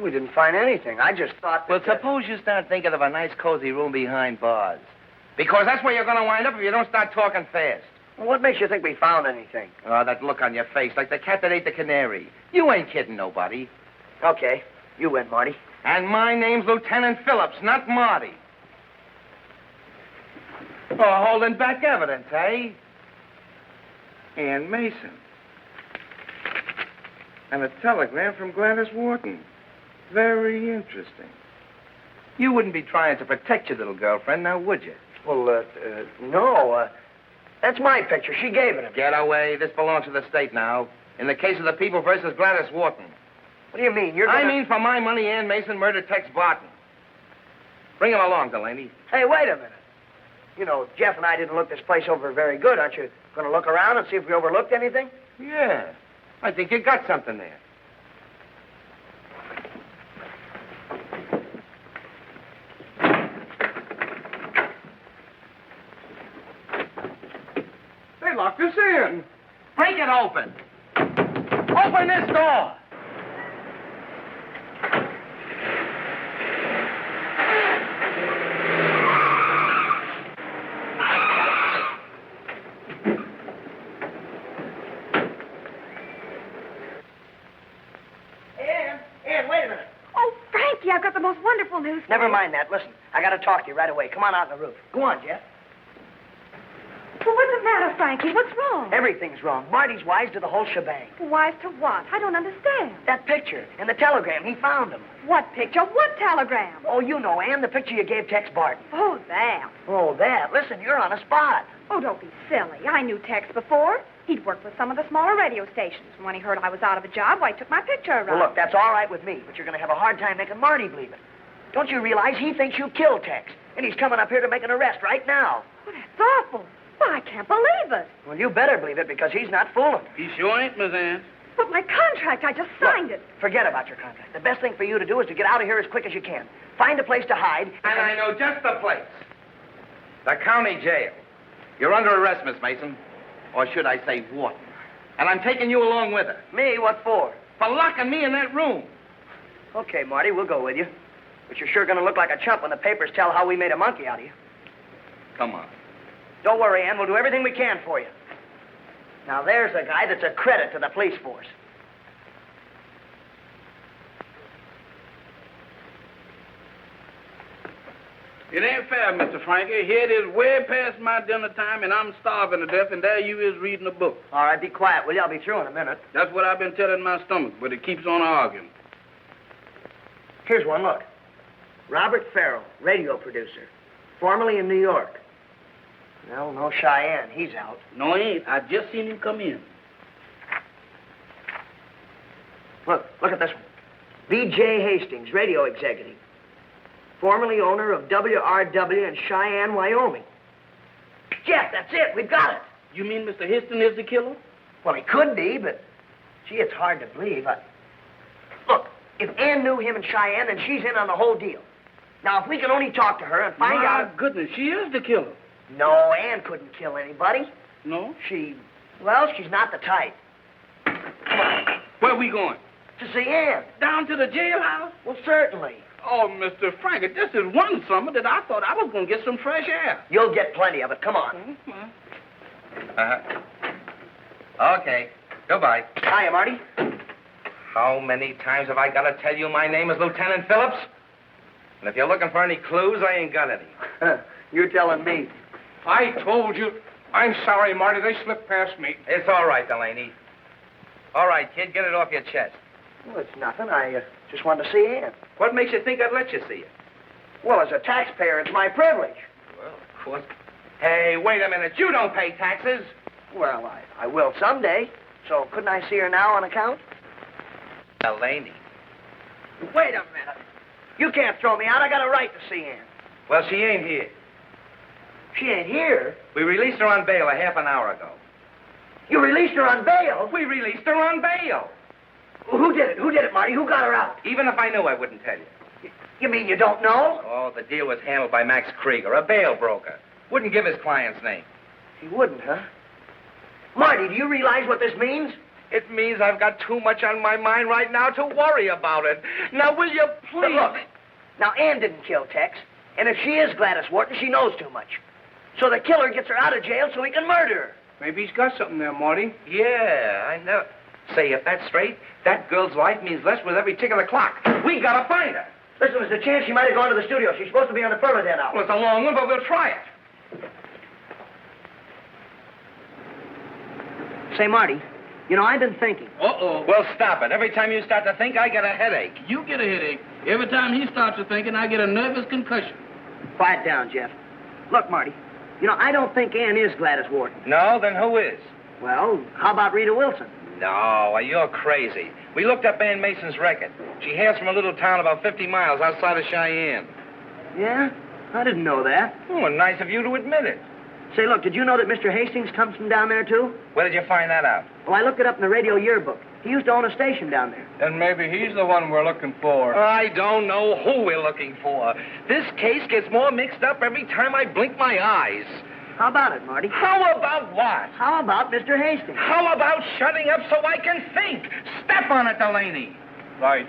We didn't find anything. I just thought that... Well, suppose you start thinking of a nice, cozy room behind bars. Because that's where you're going to wind up if you don't start talking fast. Well, what makes you think we found anything? Oh, that look on your face, like the cat that ate the canary. You ain't kidding nobody. Okay. You win, Marty. And my name's Lieutenant Phillips, not Marty. Oh, holding back evidence, eh? Ann Mason. And a telegram from Gladys Wharton. Very interesting. You wouldn't be trying to protect your little girlfriend, now would you? Well, no. That's my picture. She gave it him. Get away. This belongs to the state now. In the case of the people versus Gladys Wharton. What do you mean? I mean, for my money, Ann Mason murdered Tex Barton. Bring him along, Delaney. Hey, wait a minute. You know, Jeff and I didn't look this place over very good. Aren't you going to look around and see if we overlooked anything? Yeah. I think you got something there. They locked us in. Break it open. Open this door. Ann, wait a minute. Oh, Frankie, I've got the most wonderful news for Never you. mind that. Listen, I got to talk to you right away. Come on out on the roof. Go on, Jeff. Well, what's the matter, Frankie? What's wrong? Everything's wrong. Marty's wise to the whole shebang. Wise to what? I don't understand. That picture and the telegram, he found them. What picture? What telegram? Oh, you know, Ann, the picture you gave Tex Barton. Oh, that. Oh, that. Listen, you're on a spot. Oh, don't be silly. I knew Tex before. He'd worked with some of the smaller radio stations. And when he heard I was out of a job, why, he took my picture around. Well, look, that's all right with me, but you're going to have a hard time making Marty believe it. Don't you realize he thinks you killed Tex? And he's coming up here to make an arrest right now. Oh, that's awful. Why, I can't believe it. Well, you better believe it because he's not fooling. He sure ain't, Miss Ann. But my contract, I just signed it. Forget about your contract. The best thing for you to do is to get out of here as quick as you can. Find a place to hide. And I know just the place. The county jail. You're under arrest, Miss Mason. Or should I say Warden. And I'm taking you along with her. Me? What for? For locking me in that room. Okay, Marty, we'll go with you. But you're sure going to look like a chump when the papers tell how we made a monkey out of you. Come on. Don't worry, Ann. We'll do everything we can for you. Now, there's a guy that's a credit to the police force. It ain't fair, Mr. Frankie. Here it is way past my dinner time, and I'm starving to death, and there you is reading a book. All right, be quiet, will you? I'll be through in a minute. That's what I've been telling my stomach, but it keeps on arguing. Here's one, look. Robert Farrell, radio producer, formerly in New York. Well, no Cheyenne. He's out. No, he ain't. I just seen him come in. Look at this one. B.J. Hastings, radio executive. Formerly owner of WRW in Cheyenne, Wyoming. Jeff, that's it. We've got it. You mean Mr. Hastings is the killer? Well, he could be, but, gee, it's hard to believe. Look, if Ann knew him in Cheyenne, then she's in on the whole deal. Now, if we can only talk to her and find out... My goodness, she is the killer. No, Ann couldn't kill anybody. No? She's not the type. Come on. Where are we going? To see Ann. Down to the jailhouse? Well, certainly. Oh, Mr. Frankie, this is one summer that I thought I was going to get some fresh air. You'll get plenty of it. Come on. Okay. Goodbye. Hiya, Marty. How many times have I got to tell you my name is Lieutenant Phillips? And if you're looking for any clues, I ain't got any. You're telling me. I told you. I'm sorry, Marty. They slipped past me. It's all right, Delaney. All right, kid, get it off your chest. Well, it's nothing. I just wanted to see Ann. What makes you think I'd let you see it? Well, as a taxpayer, it's my privilege. Well, of course. Hey, wait a minute. You don't pay taxes. Well, I will someday. So couldn't I see her now on account? Delaney. Wait a minute. You can't throw me out. I got a right to see Ann. Well, she ain't here. She ain't here? We released her on bail a half an hour ago. You released her on bail? We released her on bail. Who did it? Who did it, Marty? Who got her out? Even if I knew, I wouldn't tell you. You mean you don't know? Oh, the deal was handled by Max Krieger, a bail broker. Wouldn't give his client's name. He wouldn't, huh? Marty, do you realize what this means? It means I've got too much on my mind right now to worry about it. Now, will you please... But look, now, Ann didn't kill Tex, and if she is Gladys Wharton, she knows too much. So the killer gets her out of jail so he can murder her. Maybe he's got something there, Marty. Yeah, I know. Say, if that's straight, that girl's life means less with every tick of the clock. We gotta find her. Listen, there's a chance she might have gone to the studio. She's supposed to be on the permit now. Well, it's a long one, but we'll try it. Say, Marty, you know, I've been thinking. Uh-oh. Well, stop it. Every time you start to think, I get a headache. You get a headache. Every time he starts to thinking, I get a nervous concussion. Quiet down, Jeff. Look, Marty, you know, I don't think Ann is Gladys Wharton. No? Then who is? Well, how about Rita Wilson? No, you're crazy. We looked up Ann Mason's record. She hails from a little town about 50 miles outside of Cheyenne. Yeah? I didn't know that. Oh, nice of you to admit it. Say, look, did you know that Mr. Hastings comes from down there, too? Where did you find that out? Well, I looked it up in the radio yearbook. He used to own a station down there. Then maybe he's the one we're looking for. I don't know who we're looking for. This case gets more mixed up every time I blink my eyes. How about it, Marty? How about what? How about Mr. Hastings? How about shutting up so I can think? Step on it, Delaney. Right.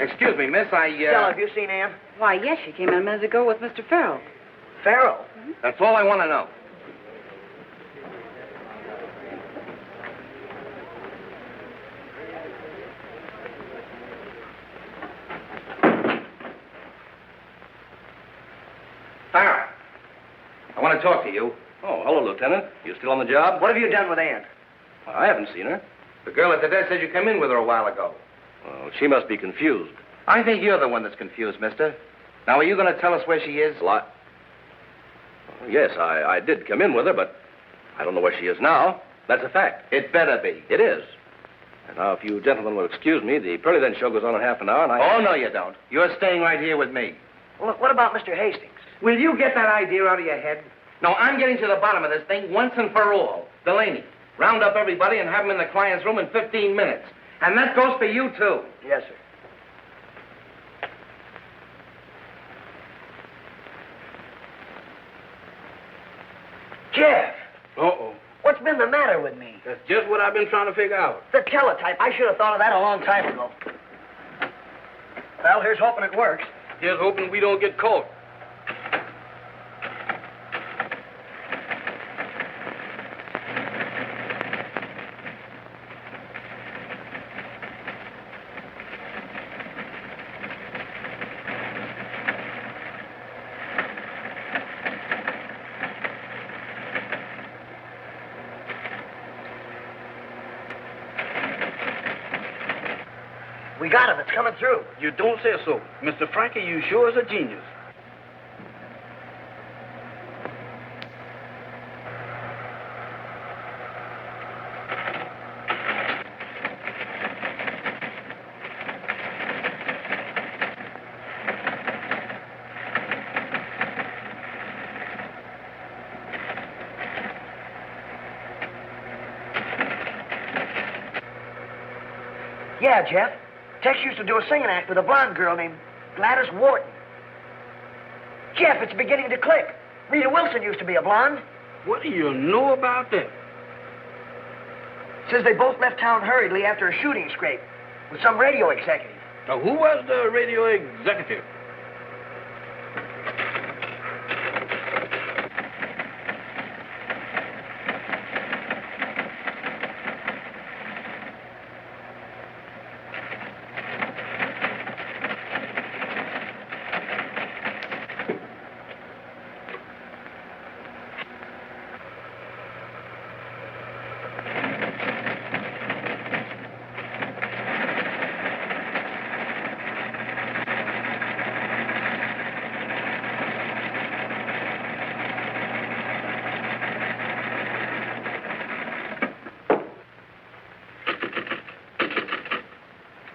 Excuse me, miss, Stella, have you seen Ann? Why, yes, she came in a minute ago with Mr. Farrell. Farrell? That's all I want to know. Farrell, I want to talk to you. Oh, hello, Lieutenant. You still on the job? What have you done with Ann? Well, I haven't seen her. The girl at the desk said you came in with her a while ago. Well, she must be confused. I think you're the one that's confused, mister. Now, are you going to tell us where she is? Well, yes, I did come in with her, but I don't know where she is now. That's a fact. It better be. It is. And now, if you gentlemen will excuse me, the Pearly Then show goes on in half an hour, and Oh, no, you don't. You're staying right here with me. Well, look, what about Mr. Hastings? Will you get that idea out of your head? No, I'm getting to the bottom of this thing once and for all. Delaney, round up everybody and have them in the client's room in 15 minutes. And that goes for you, too. Yes, sir. Jeff! Uh-oh. What's been the matter with me? That's just what I've been trying to figure out. The teletype. I should have thought of that a long time ago. Well, here's hoping it works. Just hoping we don't get caught. We got him. It's coming through. You don't say so. Mr. Frankie, you sure is a genius. Yeah, Jeff. Tex used to do a singing act with a blonde girl named Gladys Wharton. Jeff, it's beginning to click. Rita Wilson used to be a blonde. What do you know about that? Says they both left town hurriedly after a shooting scrape with some radio executive. Now, who was the radio executive?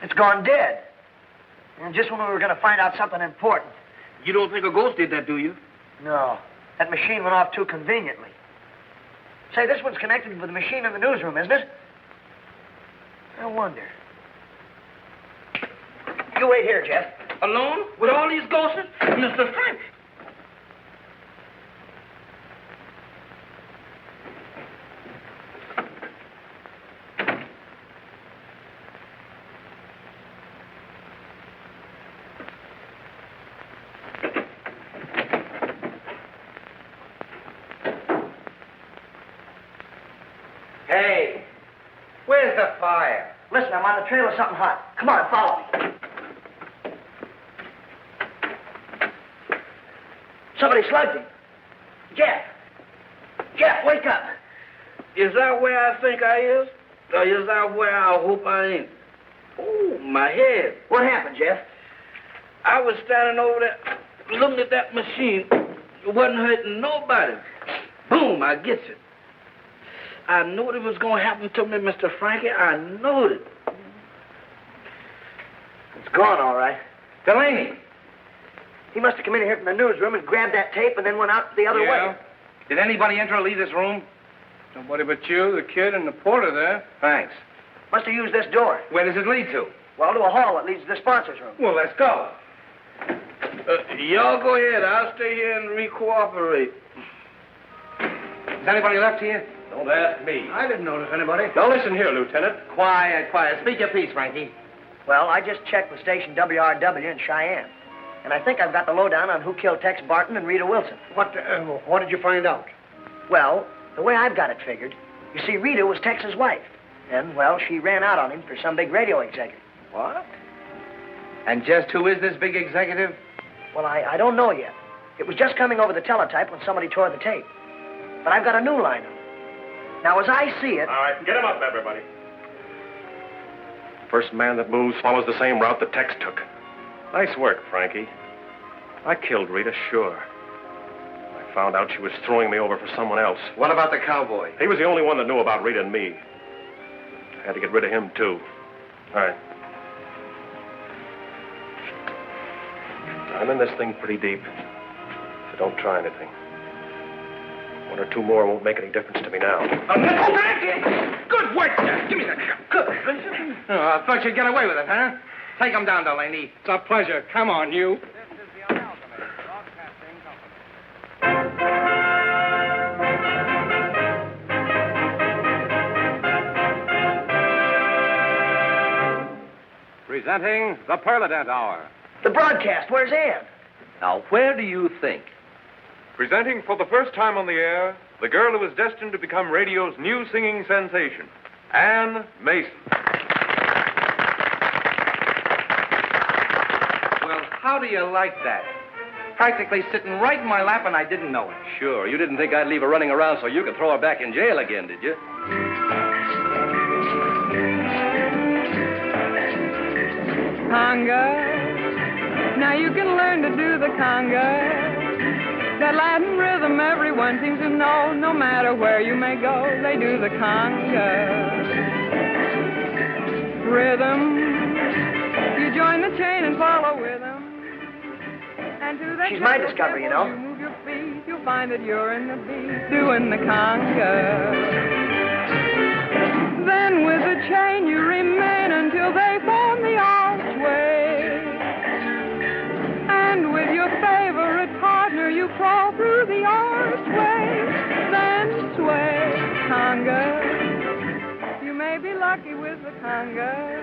It's gone dead. And just when we were going to find out something important. You don't think a ghost did that, do you? No. That machine went off too conveniently. Say, this one's connected with the machine in the newsroom, isn't it? I wonder. You wait here, Jeff. Alone? With all these ghosts? Mr. Frank! Hey, where's the fire? Listen, I'm on the trail of something hot. Come on, follow me. Somebody slugged him. Jeff! Jeff, wake up! Is that where I think I is? Or is that where I hope I ain't? Oh, my head. What happened, Jeff? I was standing over there looking at that machine It wasn't hurting nobody. Boom, I gets it. I knew it was going to happen to me, Mr. Frankie. I knew it. It's gone, all right. Delaney. He must have come in here from the newsroom and grabbed that tape and then went out the other way. Did anybody enter or leave this room? Nobody but you, the kid, and the porter there. Thanks. Must have used this door. Where does it lead to? Well, to a hall that leads to the sponsors' room. Well, let's go. Y'all go ahead. I'll stay here and re-cooperate. Is anybody left here? Don't ask me. I didn't notice anybody. Now listen here, Lieutenant. Quiet, quiet. Speak your piece, Frankie. Well, I just checked with station WRW in Cheyenne. And I think I've got the lowdown on who killed Tex Barton and Rita Wilson. What did you find out? Well, the way I've got it figured, you see, Rita was Tex's wife. And, well, she ran out on him for some big radio executive. What? And just who is this big executive? Well, I don't know yet. It was just coming over the teletype when somebody tore the tape. But I've got a new line on it. Now, as I see it... All right, get him up, everybody. First man that moves follows the same route that Tex took. Nice work, Frankie. I killed Rita, sure. I found out she was throwing me over for someone else. What about the cowboy? He was the only one that knew about Rita and me. I had to get rid of him, too. All right. I'm in this thing pretty deep, so don't try anything. One or two more won't make any difference to me now. Good work, sir. Give me that. Good. Oh, I thought you'd get away with it, huh? Take him down, Delaney. It's a pleasure. Come on, you. Presenting the Perladent Hour. The broadcast, where's Ann? Now, where do you think? Presenting for the first time on the air, the girl who is destined to become radio's new singing sensation, Ann Mason. Well, how do you like that? Practically sitting right in my lap and I didn't know it. Sure, you didn't think I'd leave her running around so you could throw her back in jail again, did you? Conga, now you can learn to do the conga. That Latin rhythm everyone seems to know. No matter where you may go, they do the conga. Rhythm, you join the chain and follow with them. And to that She's my discovery, you know. You move your feet, you'll find that you're in the beat, doing the conga. Then with the chain you remain until they form the archway. And with your favorite partner you crawl through the archway. Then sway, conga. You may be lucky with the conga.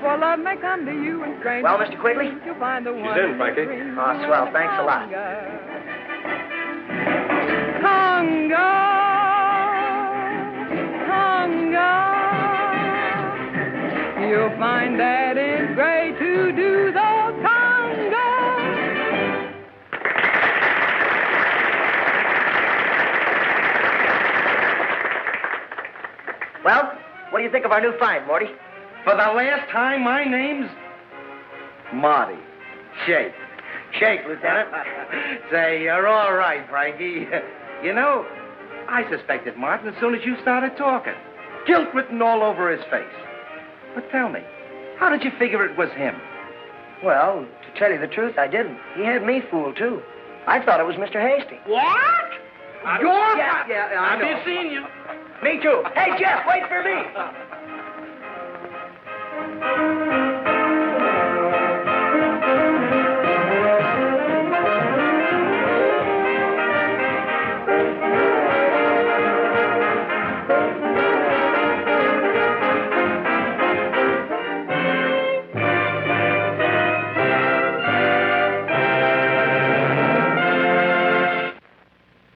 For love may come to you in strange. Well, Mr. Quigley? You'll find the one. She's in, Frankie. Oh, swell. Thanks a lot. Conga, conga. You'll find that it's great to do the conga. Well, what do you think of our new find, Morty? For the last time, my name's Marty. Shake. Shake, Lieutenant. Say, you're all right, Frankie. You know, I suspected Martin as soon as you started talking. Guilt written all over his face. But tell me, how did you figure it was him? Well, to tell you the truth, I didn't. He had me fooled, too. I thought it was Mr. Hastings. What? Yeah, I know. I've seen you. Me, too. Hey, Jeff, wait for me.